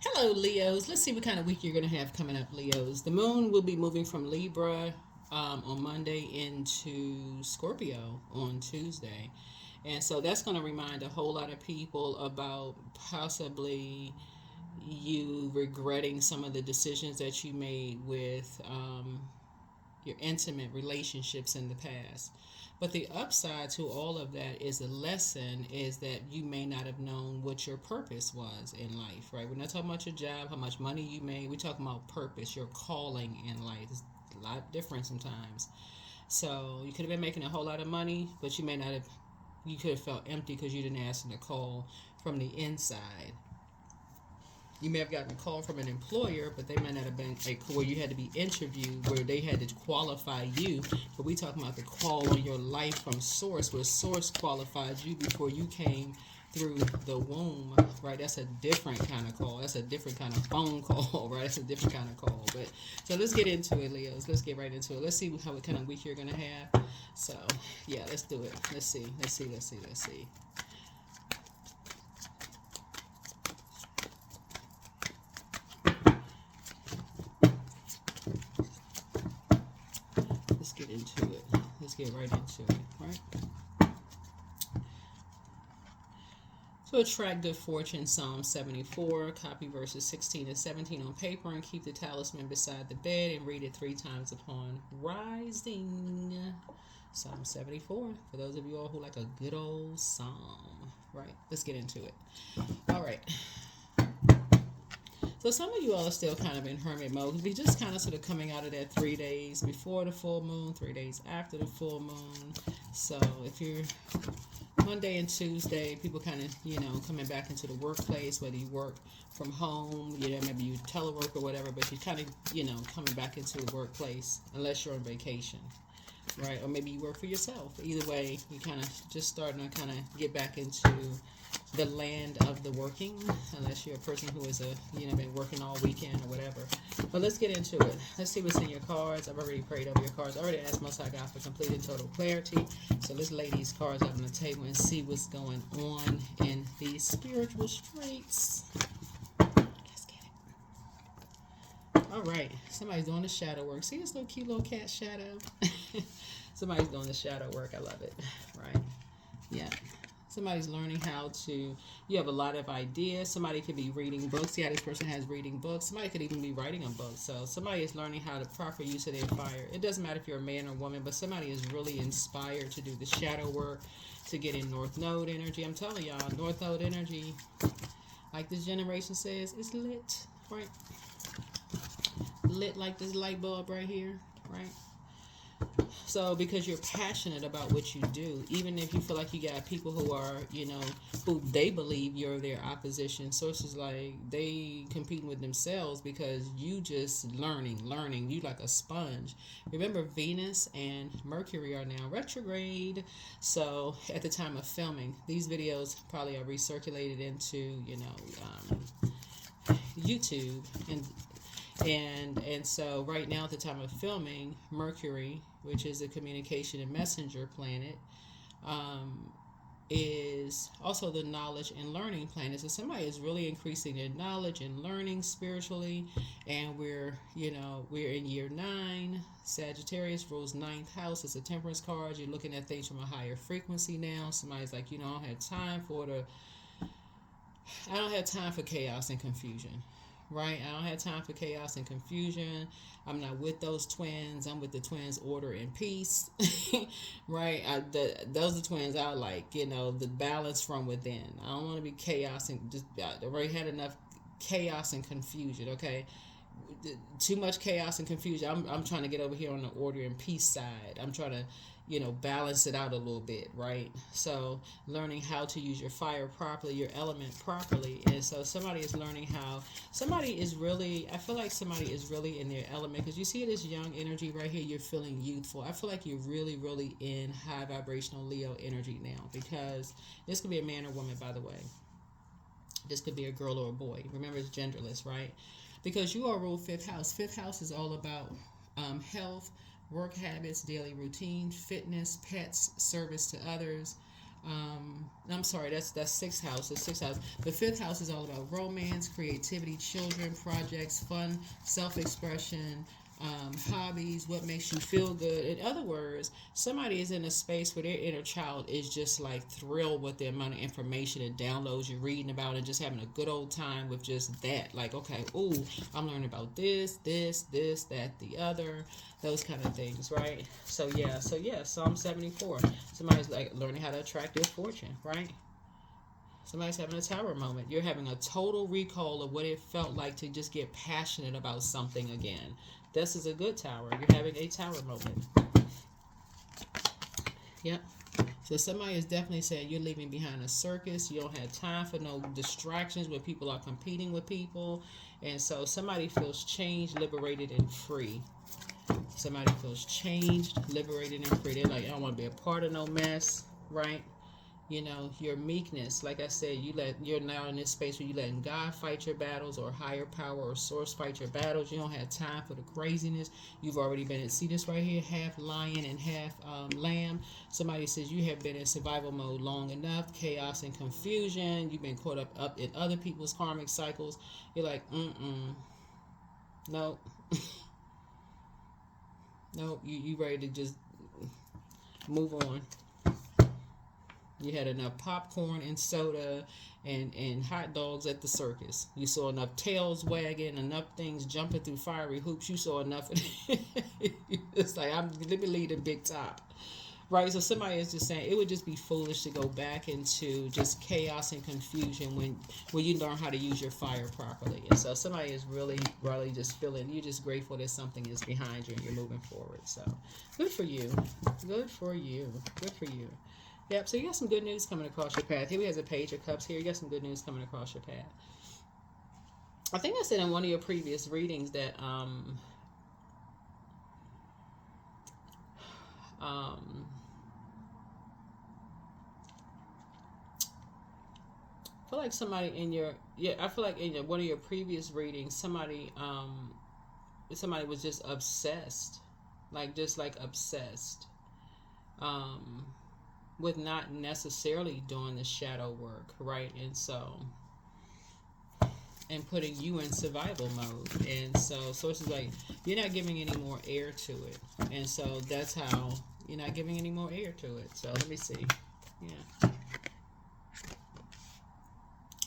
Hello, Leos. Let's see what kind of week you're going to have coming up, Leos. The moon will be moving from Libra on Monday into Scorpio on Tuesday. And so that's going to remind a whole lot of people about possibly you regretting some of the decisions that you made with your intimate relationships in the past. But the upside to all of that is a lesson is that you may not have known what your purpose was in life, right? We're not talking about your job, how much money you made. We're talking about purpose, your calling in life. It's a lot different sometimes. So you could have been making a whole lot of money, but you may not have, you could have felt empty because you didn't answer the call from the inside. You may have gotten a call from an employer, but they might not have been a where you had to be interviewed, where they had to qualify you. But we talking about the call on your life from source, where source qualified you before you came through the womb, right? That's a different kind of call. That's a different kind of phone call, right? That's a different kind of call. But so let's get into it, Leos. Let's get right into it. Let's see how what kind of week you're gonna have. So yeah, let's do it. Let's see. Let's see. Let's see. Let's see. Let's get into it. Let's get right into it, right? So attract good fortune, Psalm 74, copy verses 16 and 17 on paper and keep the talisman beside the bed and read it 3 times upon rising. Psalm 74, for those of you all who like a good old psalm, right? Let's get into it. All right. So some of you all are still kind of in hermit mode. We're just kind of sort of coming out of that 3 days before the full moon, 3 days after the full moon. So if you're Monday and Tuesday, people kind of, coming back into the workplace, whether you work from home, maybe you telework or whatever, but you're kind of, coming back into the workplace unless you're on vacation, right? Or maybe you work for yourself. Either way, you kind of just starting to kind of get back into the land of the working, unless you're a person who is been working all weekend or whatever. But let's get into it. Let's see what's in your cards. I've already prayed over your cards. I already asked Most High God for complete and total clarity. So let's lay these cards out on the table and see what's going on in these spiritual streets. Let's get it. All right. Somebody's doing the shadow work. See this little cute little cat shadow? Somebody's doing the shadow work. I love it. Right? Yeah. Somebody's learning how to, you have a lot of ideas. Somebody could be reading books. Yeah, this person has reading books. Somebody could even be writing a book. So somebody is learning how to proper use of their fire. It doesn't matter if you're a man or woman, but somebody is really inspired to do the shadow work, to get in North Node energy. I'm telling y'all, North Node energy, like this generation says, it's lit, right? Lit like this light bulb right here, right? So because you're passionate about what you do, even if you feel like you got people who are, who they believe you're their opposition, sources like they competing with themselves because you just learning. You like a sponge. Remember, Venus and Mercury are now retrograde. So at the time of filming, these videos probably are recirculated into, YouTube and so right now at the time of filming, Mercury, which is a communication and messenger planet, is also the knowledge and learning planet. So somebody is really increasing their knowledge and learning spiritually, and we're in year 9. Sagittarius rules 9th house. It's a temperance card. You're looking at things from a higher frequency now. Somebody's like, I don't have time for chaos and confusion. Right? I don't have time for chaos and confusion. I'm not with those twins. I'm with the twins, order and peace. Right? Those are twins I like, the balance from within. I don't want to be chaos and just, I already had enough chaos and confusion, okay? Too much chaos and confusion. I'm trying to get over here on the order and peace side. I'm trying to, balance it out a little bit, right? So learning how to use your fire properly, your element properly. And so somebody is learning how, I feel like somebody is really in their element, because you see this young energy right here, you're feeling youthful. I feel like you're really, really in high vibrational Leo energy now, because this could be a man or woman, by the way. This could be a girl or a boy. Remember, it's genderless, right? Because you are ruled 5th house. 5th house is all about health, work habits, daily routine, fitness, pets, service to others, I'm sorry, that's sixth house. The sixth house. The fifth house is all about romance, creativity, children, projects, fun, self-expression, hobbies, what makes you feel good. In other words, somebody is in a space where their inner child is just like thrilled with the amount of information and downloads you're reading about, and just having a good old time with just that. Like, okay, ooh, I'm learning about this, that, the other, those kind of things, right? So yeah, Psalm 74. Somebody's like learning how to attract their fortune, right? Somebody's having a tower moment. You're having a total recall of what it felt like to just get passionate about something again. This is a good tower. You're having a tower moment. Yep. So somebody is definitely saying you're leaving behind a circus. You don't have time for no distractions where people are competing with people. And so somebody feels changed, liberated, and free. Somebody feels changed, liberated, and free. They're like, I don't want to be a part of no mess, right? You know, your meekness, like I said, you're now in this space where you letting God fight your battles, or higher power or source fight your battles. You don't have time for the craziness. You've already been in, see this right here, half lion and half lamb. Somebody says you have been in survival mode long enough, chaos and confusion. You've been caught up in other people's karmic cycles. You're like, no. No, you ready to just move on. You had enough popcorn and soda and hot dogs at the circus. You saw enough tails wagging, enough things jumping through fiery hoops. You saw enough of it. It's like, let me leave the big top. Right? So somebody is just saying it would just be foolish to go back into just chaos and confusion when you learn how to use your fire properly. And so somebody is really just feeling, you're just grateful that something is behind you and you're moving forward. So good for you. Good for you. Good for you. Yep, so you got some good news coming across your path. Here we have a page of cups here. You got some good news coming across your path. I think I said in one of your previous readings that I feel like somebody I feel like in one of your previous readings, somebody was just obsessed. Just obsessed. With not necessarily doing the shadow work, right? And so, and putting you in survival mode. And so sources like, you're not giving any more air to it. And so that's how you're not giving any more air to it. So let me see. Yeah.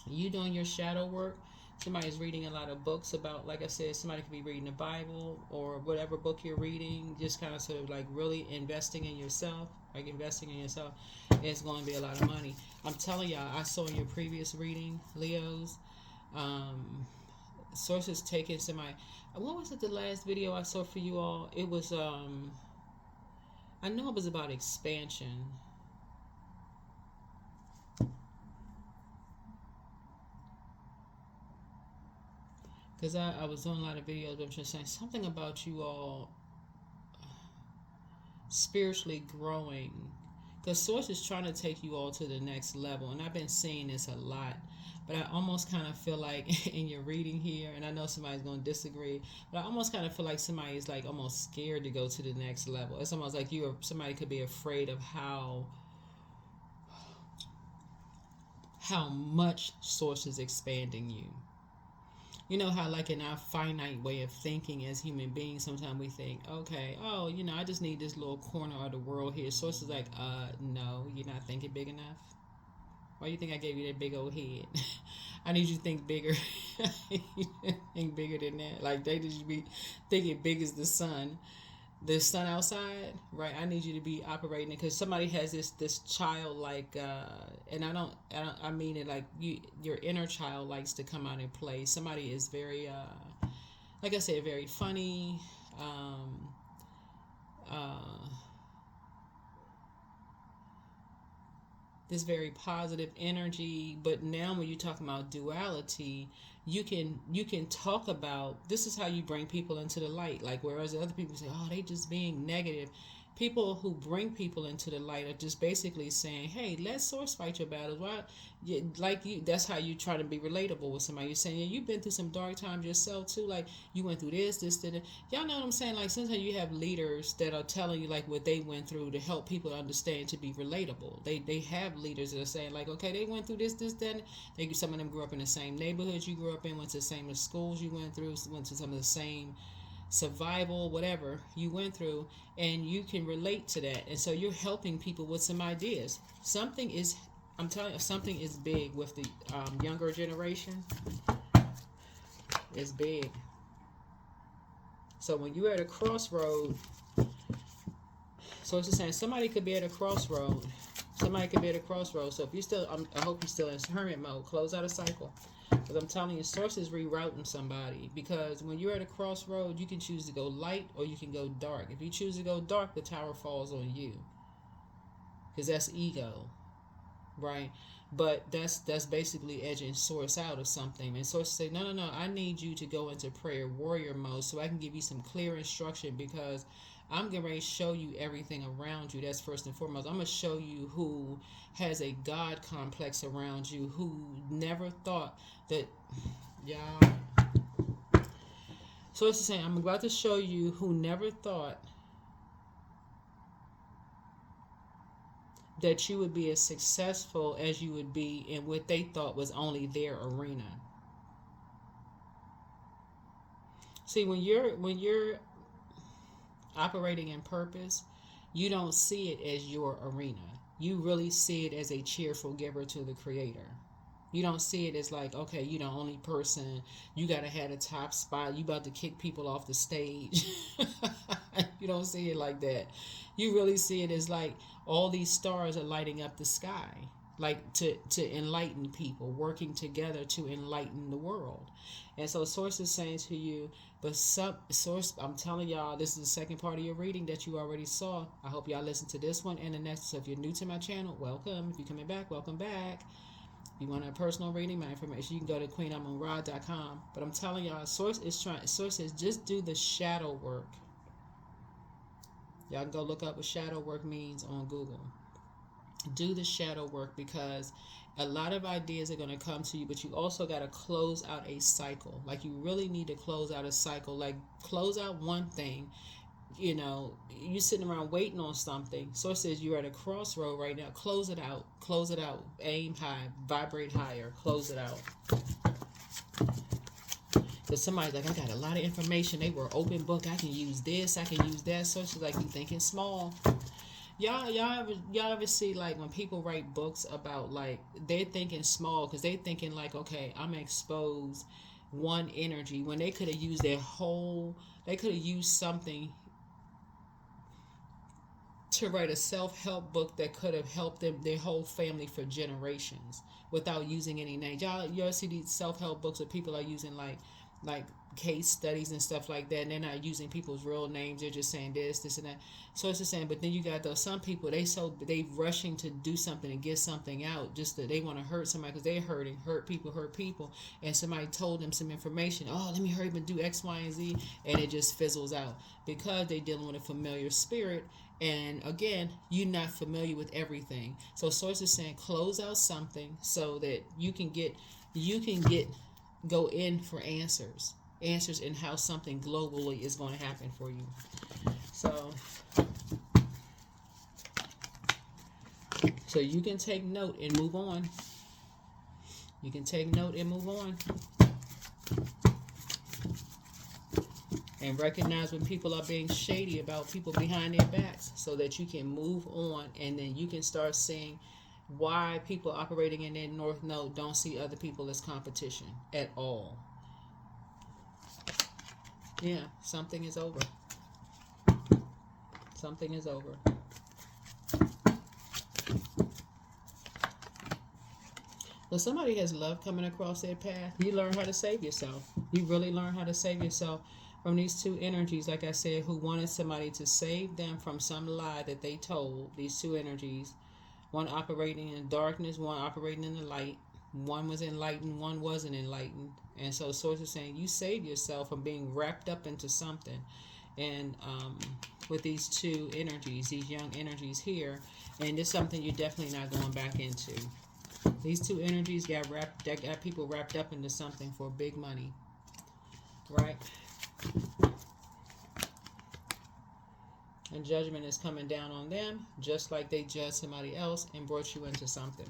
You doing your shadow work. Somebody's reading a lot of books about, like I said, somebody could be reading the Bible or whatever book you're reading, just kind of sort of like really investing in yourself. Like investing in yourself, it's going to be a lot of money. I'm telling y'all, I saw in your previous reading, Leos, sources taking somebody. What was it? The last video I saw for you all, it was I know it was about expansion. Because I was doing a lot of videos, but I'm just saying something about you all spiritually growing, because source is trying to take you all to the next level. And I've been seeing this a lot, but I almost kind of feel like in your reading here, and I know somebody's going to disagree, but I almost kind of feel like somebody is like almost scared to go to the next level. It's almost like somebody could be afraid of how much source is expanding you. You know how like in our finite way of thinking as human beings, sometimes we think, okay, I just need this little corner of the world here. Source is like, no, you're not thinking big enough. Why do you think I gave you that big old head? I need you to think bigger. Think bigger than that. Like they just be thinking big as the sun outside, right? I need you to be operating because somebody has this child and I mean it like your inner child likes to come out and play. Somebody is very like I said, very funny, this very positive energy. But now when you're talking about duality, you can talk about, this is how you bring people into the light. Like whereas other people say, oh, they just being negative, people who bring people into the light are just basically saying, hey, let source fight your battles. Why? Like you, that's how you try to be relatable with somebody. You're saying, yeah, you've been through some dark times yourself too. Like you went through this, that. Y'all know what I'm saying? Like sometimes you have leaders that are telling you like what they went through to help people understand, to be relatable. They have leaders that are saying like, okay, they went through this, that. Some of them grew up in the same neighborhoods you grew up in, went to the same schools you went through, went to some of the same survival, whatever you went through, and you can relate to that. And so you're helping people with some ideas. I'm telling you, something is big with the younger generation. It's big. So when you're at a crossroad, so it's just saying somebody could be at a crossroad. Somebody could be at a crossroad. So if you're still, I hope you're still in hermit mode. Close out a cycle. Because I'm telling you, source is rerouting somebody. Because when you're at a crossroad, you can choose to go light or you can go dark. If you choose to go dark, the tower falls on you. Because that's ego, right? But that's basically edging source out of something. And source say, no, I need you to go into prayer warrior mode so I can give you some clear instruction, because I'm getting ready to show you everything around you. That's first and foremost. I'm going to show you who has a God complex around you, who never thought that, y'all. So it's saying, I'm about to show you who never thought that you would be as successful as you would be in what they thought was only their arena. See, when you're operating in purpose, you don't see it as your arena. You really see it as a cheerful giver to the Creator. You don't see it as like, okay, you the only person, you gotta have a top spot, you about to kick people off the stage. You don't see it like that. You really see it as like all these stars are lighting up the sky, like to enlighten people, working together to enlighten the world. And so source is saying to you, but source, I'm telling y'all, this is the second part of your reading that you already saw. I hope y'all listen to this one and the next. So if you're new to my channel, welcome. If you're coming back, welcome back. If you want a personal reading, my information, you can go to QueenAmunRa.com. But I'm telling y'all, source says just do the shadow work. Y'all can go look up what shadow work means on Google. Do the shadow work, because a lot of ideas are going to come to you, but you also got to close out a cycle. Like you really need to close out a cycle. Like close out one thing. You know, you're sitting around waiting on something. Source says you're at a crossroad right now. Close it out. Close it out. Aim high. Vibrate higher. Close it out. Because somebody's like, I got a lot of information. They were open book. I can use this. I can use that. Source is like, you thinking small. Y'all ever see like when people write books about like they're thinking small because they're thinking like, okay, I'm gonna expose one energy when they could have used they could have used something to write a self-help book that could have helped them, their whole family for generations without using any names. Y'all see these self-help books that people are using like case studies and stuff like that, and they're not using people's real names. They're just saying this and that. So it's the same. But then you got those some people, they rushing to do something and get something out, just that they want to hurt somebody because they're hurt people, and somebody told them some information. Oh, let me hurry up and do X, Y, and Z, and it just fizzles out because they're dealing with a familiar spirit. And again, you're not familiar with everything. So source is saying close out something so that you can go in for answers in how something globally is going to happen for you. So you can take note and move on. You can take note and move on. And recognize when people are being shady about people behind their backs so that you can move on, and then you can start seeing why people operating in their north node don't see other people as competition at all. Yeah, something is over. Something is over. Well, somebody has love coming across their path. You learn how to save yourself. You really learn how to save yourself from these two energies, like I said, who wanted somebody to save them from some lie that they told. These two energies, one operating in darkness, one operating in the light. One was enlightened, one wasn't enlightened. And so source is saying you save yourself from being wrapped up into something. and with these two energies, these young energies here, and it's something you're definitely not going back into. These two energies got people wrapped up into something for big money, right? And judgment is coming down on them, just like they judged somebody else and brought you into something.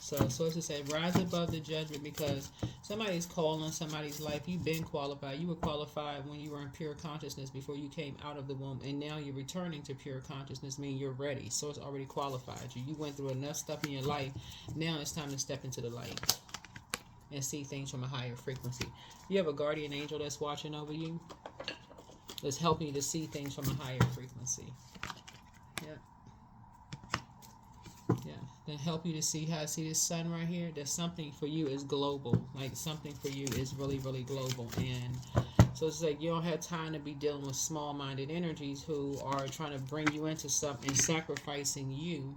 So sources say rise above the judgment, because somebody's calling somebody's life. You've been qualified. You were qualified when you were in pure consciousness before you came out of the womb, and now you're returning to pure consciousness, meaning you're ready. So it's already qualified you. You went through enough stuff in your life. Now it's time to step into the light and see things from a higher frequency. You have a guardian angel that's watching over you, that's helping you to see things from a higher frequency. Yeah. Yeah. Then help you to see how I see this sun right here. There's something for you is global. Like something for you is really, really global. And so it's like you don't have time to be dealing with small-minded energies who are trying to bring you into something, sacrificing you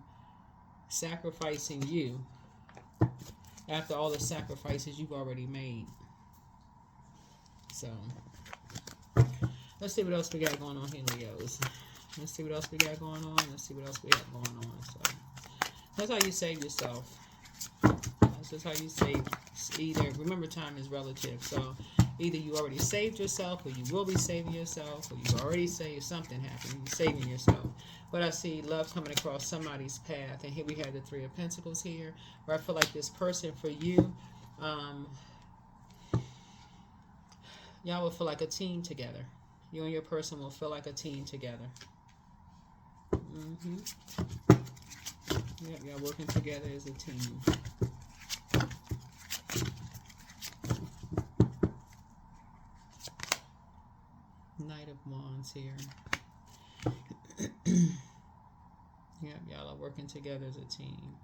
after all the sacrifices you've already made. So let's see what else we got going on here, Leos. Let's see what else we got going on. Let's see what else we got going on. So that's how you save yourself. That's just how you save. Either, remember, time is relative. So either you already saved yourself, or you will be saving yourself, or you've already saved. Something happened. You're saving yourself. But I see love coming across somebody's path. And here we have the Three of Pentacles here, where I feel like this person for you, y'all will feel like a team together. You and your person will feel like a team together. Yep, y'all working together as a team. Knight of Wands here. Yep, y'all are working together as a team.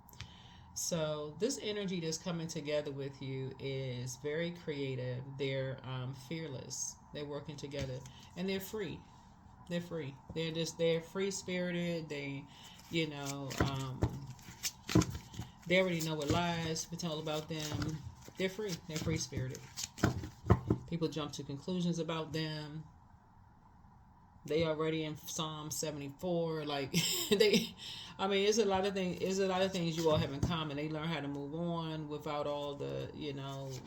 So this energy that's coming together with you is very creative. They're fearless. They're working together, and they're free. They're free. They're free spirited. They, they already know what lies we tell about them. They're free. They're free spirited. People jump to conclusions about them. They already in Psalm 74. Like it's a lot of things. There's a lot of things you all have in common. They learn how to move on without all the,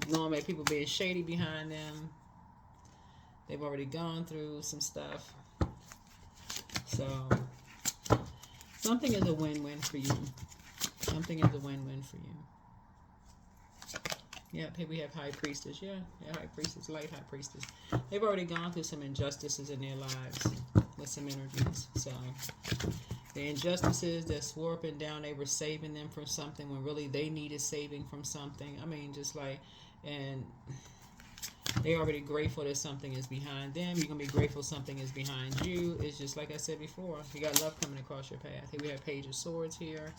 knowing that people being shady behind them. They've already gone through some stuff. So something is a win-win for you. Something is a win-win for you. Yep, here we have High Priestess. Yeah, High Priestess, Light High Priestess. They've already gone through some injustices in their lives with some energies. So the injustices that swore up and down, they were saving them from something when really they needed saving from something. And they're already grateful that something is behind them. You're going to be grateful something is behind you. It's just like I said before. You got love coming across your path. Here we have Page of Swords here.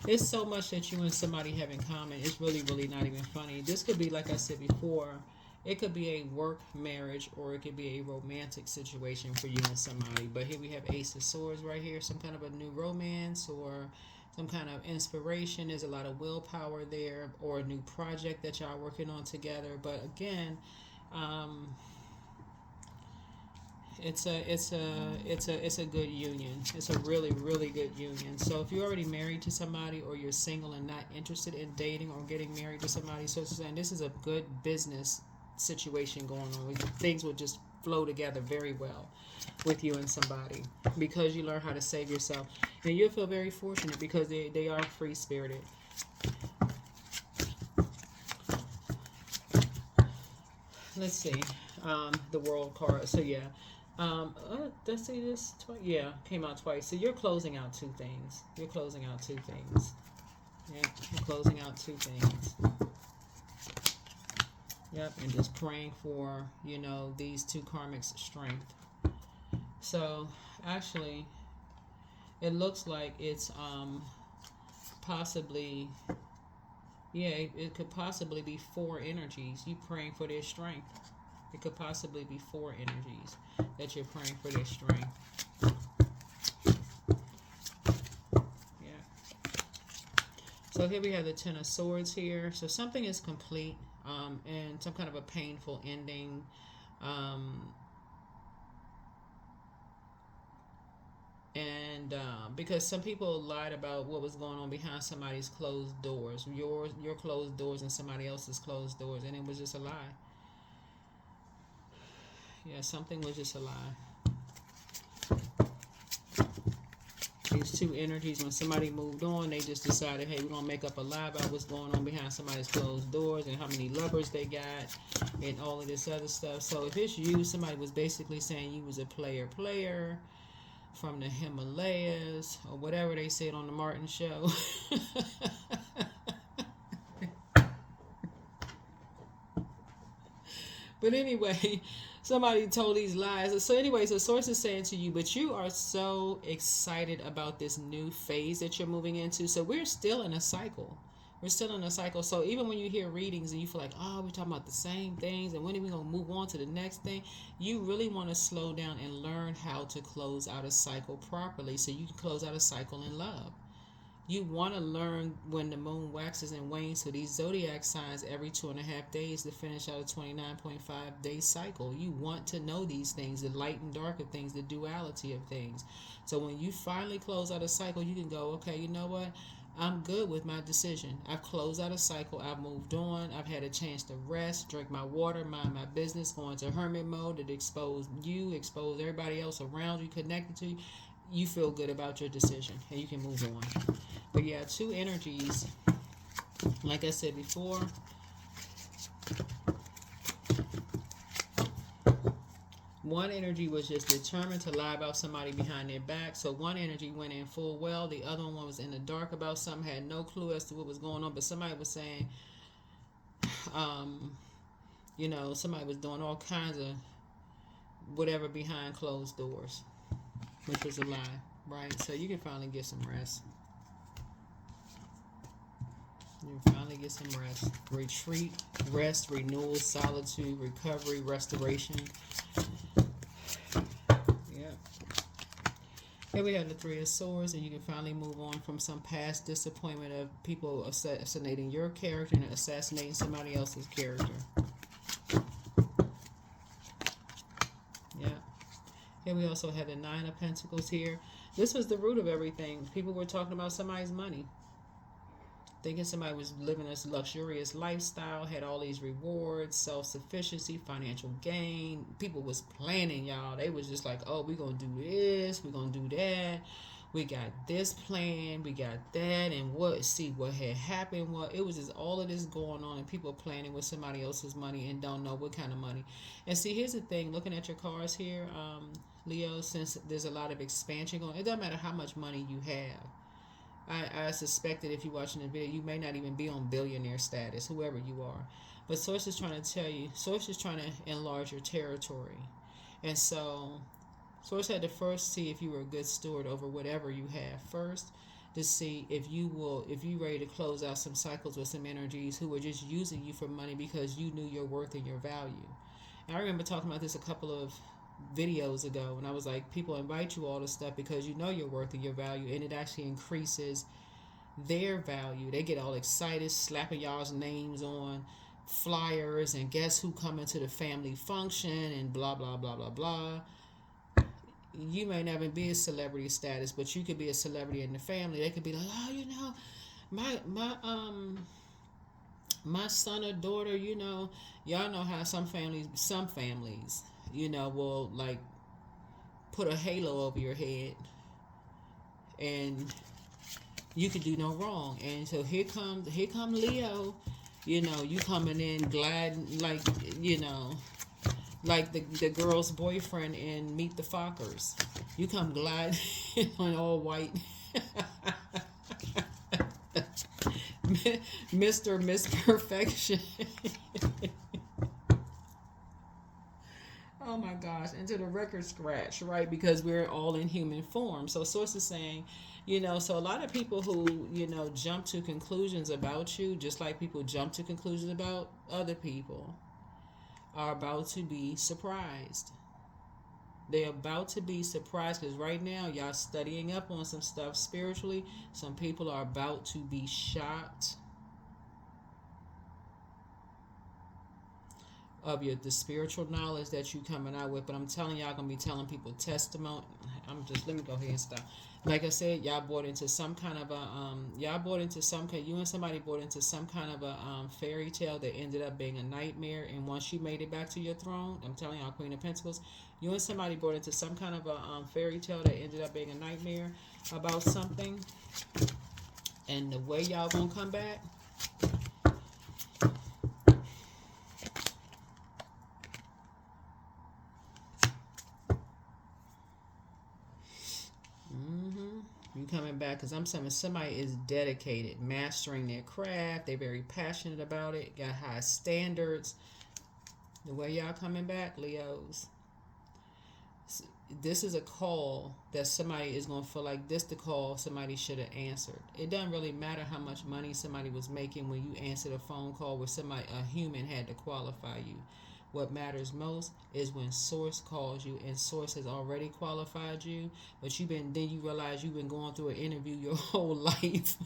It's so much that you and somebody have in common. It's really, really not even funny. This could be, like I said before, it could be a work marriage, or it could be a romantic situation for you and somebody. But here we have Ace of Swords right here. Some kind of a new romance or some kind of inspiration. There's a lot of willpower there, or a new project that y'all are working on together. But again, it's a good union. It's a really, really good union. So if you're already married to somebody, or you're single and not interested in dating or getting married to somebody, so it's saying this is a good business situation going on. Things will just flow together very well with you and somebody, because you learn how to save yourself, and you'll feel very fortunate because they are free spirited. Let's see, the World card. So yeah. Let's see this twice. Yeah, came out twice. So you're closing out two things. Yeah, you're closing out two things. Yep, and just praying for, these two karmics' strength. So actually, it looks like it's possibly, it could possibly be four energies. You praying for their strength. It could possibly be four energies that you're praying for their strength. Yeah. So here we have the Ten of Swords here. So something is complete, and some kind of a painful ending. Because some people lied about what was going on behind somebody's closed doors, your closed doors and somebody else's closed doors, and it was just a lie. Yeah, something was just a lie. These two energies, when somebody moved on, they just decided, hey, we're going to make up a lie about what's going on behind somebody's closed doors and how many lovers they got and all of this other stuff. So if it's you, somebody was basically saying you was a player from the Himalayas or whatever they said on the Martin show. But anyway, somebody told these lies. So anyway, so Source is saying to you, but you are so excited about this new phase that you're moving into. So we're still in a cycle. We're still in a cycle. So even when you hear readings and you feel like, oh, we're talking about the same things and when are we going to move on to the next thing, you really want to slow down and learn how to close out a cycle properly so you can close out a cycle in love. You want to learn when the moon waxes and wanes for these zodiac signs every 2.5 days to finish out a 29.5 day cycle. You want to know these things, the light and dark of things, the duality of things. So when you finally close out a cycle, you can go, okay, you know what? I'm good with my decision. I've closed out a cycle. I've moved on. I've had a chance to rest, drink my water, mind my business, go into hermit mode that expose you, expose everybody else around you, connected to you. You feel good about your decision and you can move on. But yeah, two energies. Like I said before, one energy was just determined to lie about somebody behind their back. So one energy went in full well. The other one was in the dark about something, had no clue as to what was going on. But somebody was saying, somebody was doing all kinds of whatever behind closed doors, which was a lie, right? So you can finally get some rest. You can finally get some rest. Retreat, rest, renewal, solitude, recovery, restoration. Here we have the Three of Swords, and you can finally move on from some past disappointment of people assassinating your character and assassinating somebody else's character. Yeah. Here we also have the Nine of Pentacles here. This was the root of everything. People were talking about somebody's money. Thinking somebody was living this luxurious lifestyle, had all these rewards, self-sufficiency, financial gain. People was planning, y'all. They was just like, oh, we're going to do this, we're going to do that. We got this plan, we got that, and what had happened. Well, it was just all of this going on, and people planning with somebody else's money and don't know what kind of money. And see, here's the thing, looking at your cards here, Leo, since there's a lot of expansion going on, it doesn't matter how much money you have. I suspect that if you're watching the video, you may not even be on billionaire status, whoever you are. But Source is trying to tell you, Source is trying to enlarge your territory. And so, Source had to first see if you were a good steward over whatever you have first, to see if you're ready to close out some cycles with some energies who were just using you for money because you knew your worth and your value. And I remember talking about this a couple of videos ago, and I was like, people invite you all this stuff because you know your worth and your value, and it actually increases their value. They get all excited, slapping y'all's names on flyers, and guess who coming to the family function, and blah blah blah blah blah. You may never be a celebrity status, but you could be a celebrity in the family. They could be like, oh, my son or daughter, y'all know how some families will like put a halo over your head and you could do no wrong. And so here come Leo, you coming in glad, like the girl's boyfriend in Meet the Fockers. You come glad on all white. Mr. Miss Perfection. Oh my gosh, into the record scratch, right? Because we're all in human form. So Source is saying, so a lot of people who, jump to conclusions about you, just like people jump to conclusions about other people, are about to be surprised. They're about to be surprised because right now y'all studying up on some stuff spiritually. Some people are about to be shocked of the spiritual knowledge that you coming out with. But I'm telling y'all, gonna be telling people testimony. Let me go ahead and stop. Like I said, y'all bought into some kind of a you and somebody bought into some kind of a fairy tale that ended up being a nightmare. And once you made it back to your throne, I'm telling y'all, Queen of Pentacles, you and somebody bought into some kind of a fairy tale that ended up being a nightmare about something. And the way y'all gonna come back, you coming back, because I'm saying somebody is dedicated, mastering their craft. They're very passionate about it, got high standards. The way y'all coming back, Leos, this is a call that somebody is going to feel like this the call somebody should have answered. It doesn't really matter how much money somebody was making when you answered a phone call where a human had to qualify you. What matters most is when Source calls you, and Source has already qualified you, but then you realize you've been going through an interview your whole life.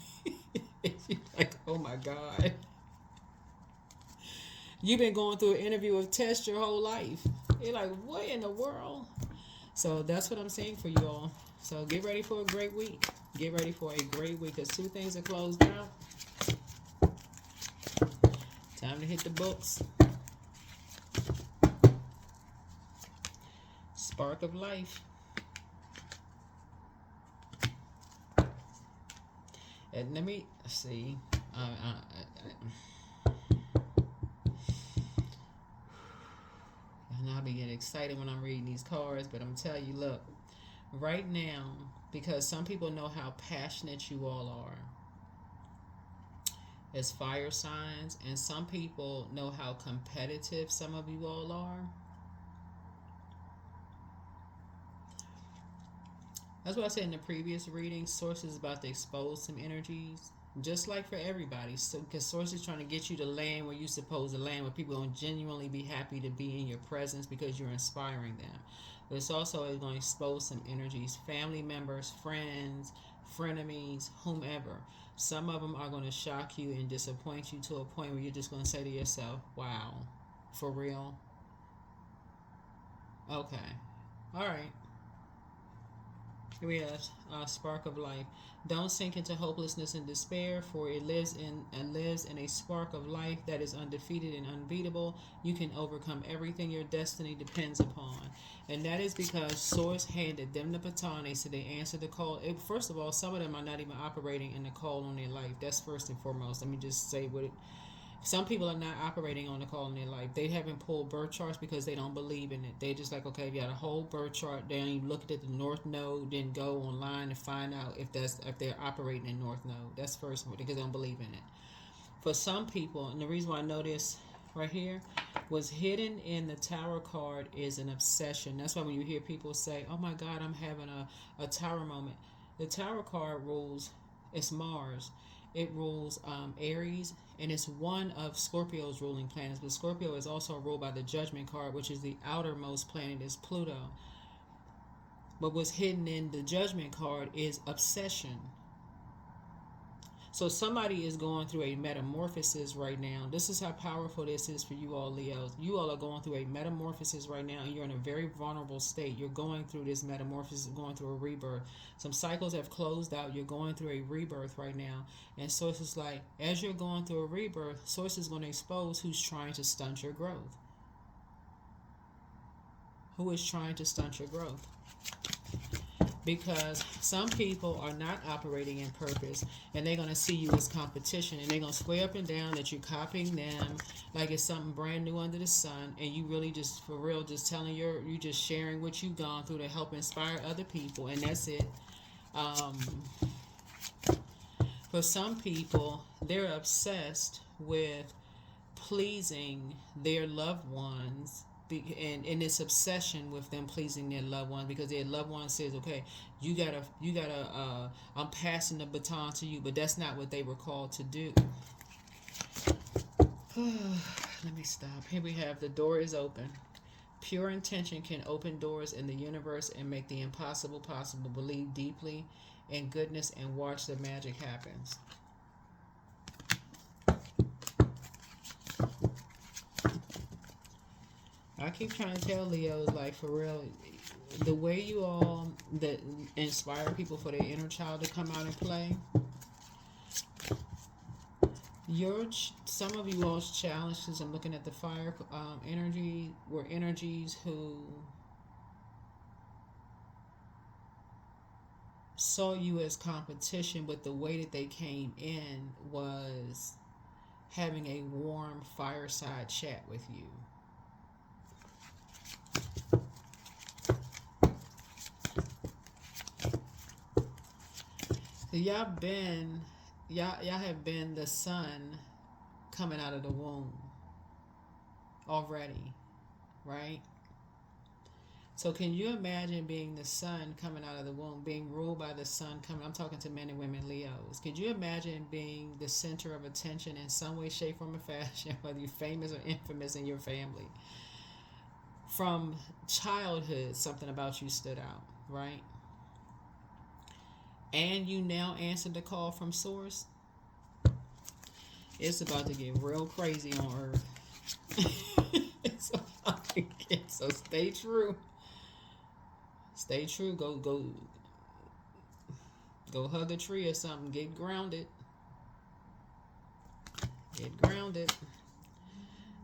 You're like, oh my God. You've been going through an interview of test your whole life. You're like, what in the world? So that's what I'm saying for you all. So get ready for a great week. Get ready for a great week, because 2 things are closed out. Time to hit the books. Spark of life. And let me see. I know I be getting excited when I'm reading these cards, but I'm telling you, look, right now, because some people know how passionate you all are as fire signs, and some people know how competitive some of you all are. That's what I said in the previous reading. Source is about to expose some energies, just like for everybody. So, because Source is trying to get you to land where you're supposed to land, where people don't genuinely be happy to be in your presence because you're inspiring them. But it's also going to expose some energies, family members, friends, frenemies, whomever. Some of them are going to shock you and disappoint you to a point where you're just going to say to yourself, wow, for real? Okay. All right. Here we have spark of life. Don't sink into hopelessness and despair, for it lives in a spark of life that is undefeated and unbeatable. You can overcome everything your destiny depends upon. And that is because Source handed them the baton. They said they answered the call. First of all, some of them are not even operating in the call on their life. That's first and foremost. Let me just say what it. Some people are not operating on the call in their life. They haven't pulled birth charts because they don't believe in it. They just like, okay, you got a whole birth chart. They ain't even looked at the North Node, then go online and find out if they're operating in North Node. That's first because they don't believe in it. For some people, and the reason why I know this right here, was hidden in the Tower card is an obsession. That's why when you hear people say, oh my God, I'm having a Tower moment. The Tower card rules, it's Mars. It rules Aries, and it's one of Scorpio's ruling planets. But Scorpio is also ruled by the Judgment card, which is the outermost planet, is Pluto. But what's hidden in the Judgment card is obsession. So somebody is going through a metamorphosis right now. This is how powerful this is for you all, Leos. You all are going through a metamorphosis right now, and you're in a very vulnerable state. You're going through this metamorphosis, going through a rebirth. Some cycles have closed out. You're going through a rebirth right now. And Source is like, as you're going through a rebirth, Source is going to expose who's trying to stunt your growth. Who is trying to stunt your growth? Because some people are not operating in purpose, and they're going to see you as competition, and they're going to swear up and down that you're copying them like it's something brand new under the sun, and you really just, for real, just telling you just sharing what you've gone through to help inspire other people, and that's it. For some people, they're obsessed with pleasing their loved ones, and in this obsession with them pleasing their loved ones, because their loved one says, okay, you gotta I'm passing the baton to you, but that's not what they were called to do. Let me stop. Here we have the door is open. Pure intention can open doors in the universe and make the impossible possible. Believe deeply in goodness and watch the magic happens. I keep trying to tell Leo, like, for real, the way you all that inspire people for their inner child to come out and play, some of you all's challenges, I'm looking at the fire energy, were energies who saw you as competition, but the way that they came in was having a warm fireside chat with you. Y'all have been the sun coming out of the womb already, right? So can you imagine being the sun coming out of the womb, being ruled by the sun coming? I'm talking to men and women Leos. Could you imagine being the center of attention in some way, shape, form, or fashion, whether you're famous or infamous in your family? From childhood, something about you stood out, right? And you now answered the call from source. It's about to get real crazy on Earth. It's about to get, so stay true. Stay true. Go hug a tree or something. Get grounded. Get grounded.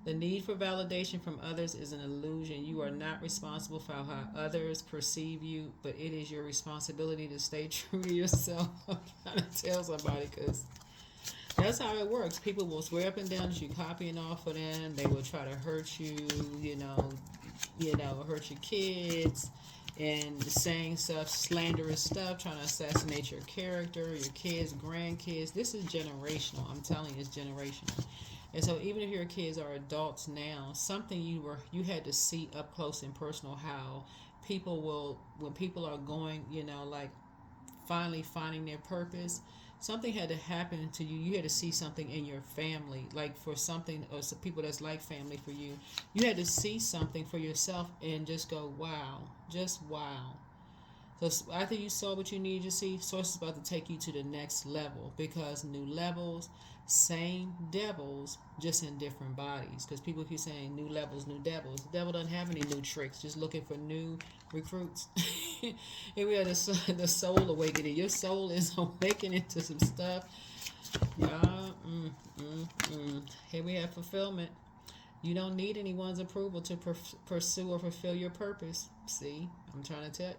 The need for validation from others is an illusion. You are not responsible for how others perceive you, but it is your responsibility to stay true to yourself. I'm trying to tell somebody, because that's how it works. People will swear up and down that you're copying off of them. They will try to hurt you, hurt your kids, and saying stuff, slanderous stuff, trying to assassinate your character, your kids, grandkids. This is generational. I'm telling you, it's generational. And so even if your kids are adults now, something you had to see up close and personal, how people will, when people are going, like finally finding their purpose, something had to happen to you. You had to see something in your family, like for something, or some people that's like family for you. You had to see something for yourself and just go, wow, just wow. So after you saw what you needed to see, Source is about to take you to the next level, because new levels, same devils, just in different bodies. Because people keep saying new levels, new devils. The devil doesn't have any new tricks, just looking for new recruits. Here we have the soul awakening. Your soul is awakening to some stuff. Here we have fulfillment. You don't need anyone's approval to pursue or fulfill your purpose. See, I'm trying to tell you.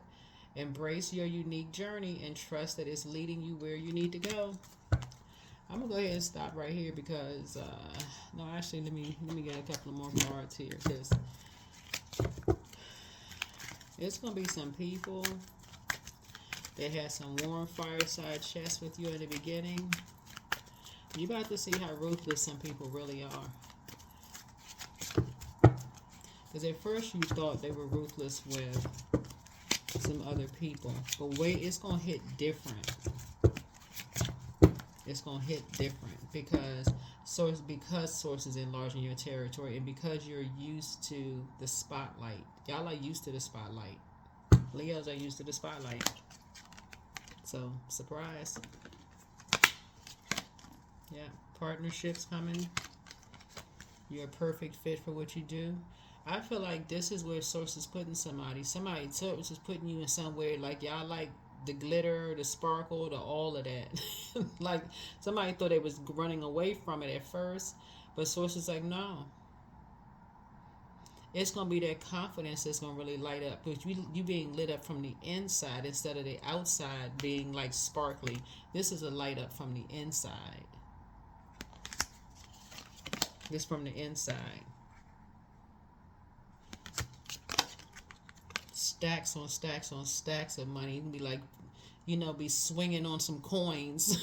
Embrace your unique journey and trust that it's leading you where you need to go. I'm gonna go ahead and stop right here because no, actually, let me get a couple of more cards here, because it's gonna be some people that had some warm fireside chats with you in the beginning. You about to see how ruthless some people really are. Because at first you thought they were ruthless with some other people, but wait, it's gonna hit different. It's gonna hit different because source is enlarging your territory, and because you're used to the spotlight. Y'all are used to the spotlight. Leos are used to the spotlight. So surprise. Yeah, partnerships coming. You're a perfect fit for what you do. I feel like this is where Source is putting somebody. Source is putting you in somewhere like y'all like the glitter, the sparkle, the all of that. Like somebody thought they was running away from it at first, but Source is like, no. It's gonna be that confidence that's gonna really light up. But you being lit up from the inside instead of the outside being like sparkly. This is a light up from the inside. This from the inside. Stacks on stacks on stacks of money. You can be like, be swinging on some coins.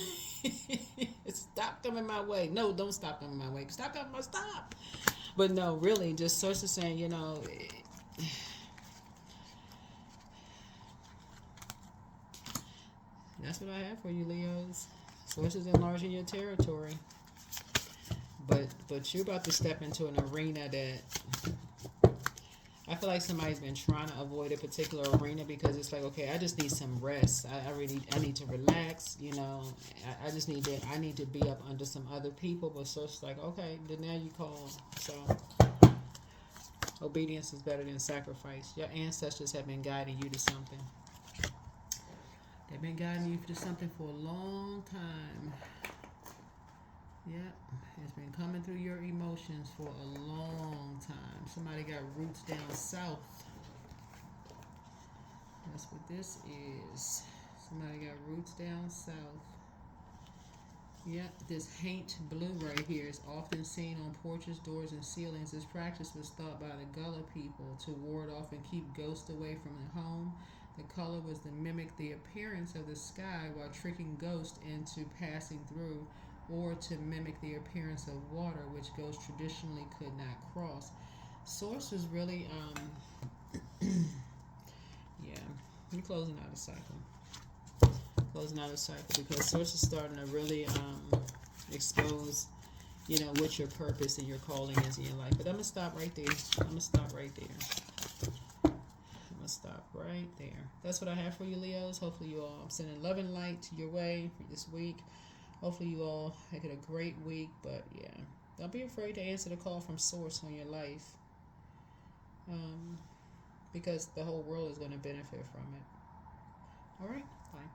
Stop coming my way. No, don't stop coming my way. Stop coming my stop. But no, really, just Source is saying, that's what I have for you, Leos. Source is enlarging your territory. But you're about to step into an arena that I feel like somebody's been trying to avoid a particular arena because it's like, okay, I just need some rest. I need to relax. You know, I just need to. I need to be up under some other people. But so it's like, okay, then now you call. So obedience is better than sacrifice. Your ancestors have been guiding you to something. They've been guiding you to something for a long time. Yep, it's been coming through your emotions for a long time. Somebody got roots down south. That's what this is. Somebody got roots down south. Yep, this haint blue right here is often seen on porches, doors, and ceilings. This practice was thought by the Gullah people to ward off and keep ghosts away from the home. The color was to mimic the appearance of the sky while tricking ghosts into passing through, or to mimic the appearance of water, which ghosts traditionally could not cross. Source is really, yeah, I'm closing out a cycle. Closing out a cycle because Source is starting to really expose, you know, what your purpose and your calling is in your life. But I'm going to stop right there. I'm going to stop right there. That's what I have for you, Leos. Hopefully you all, I'm sending love and light your way for this week. Hopefully you all make it a great week. But yeah, don't be afraid to answer the call from Source on your life, because the whole world is going to benefit from it. All right, bye.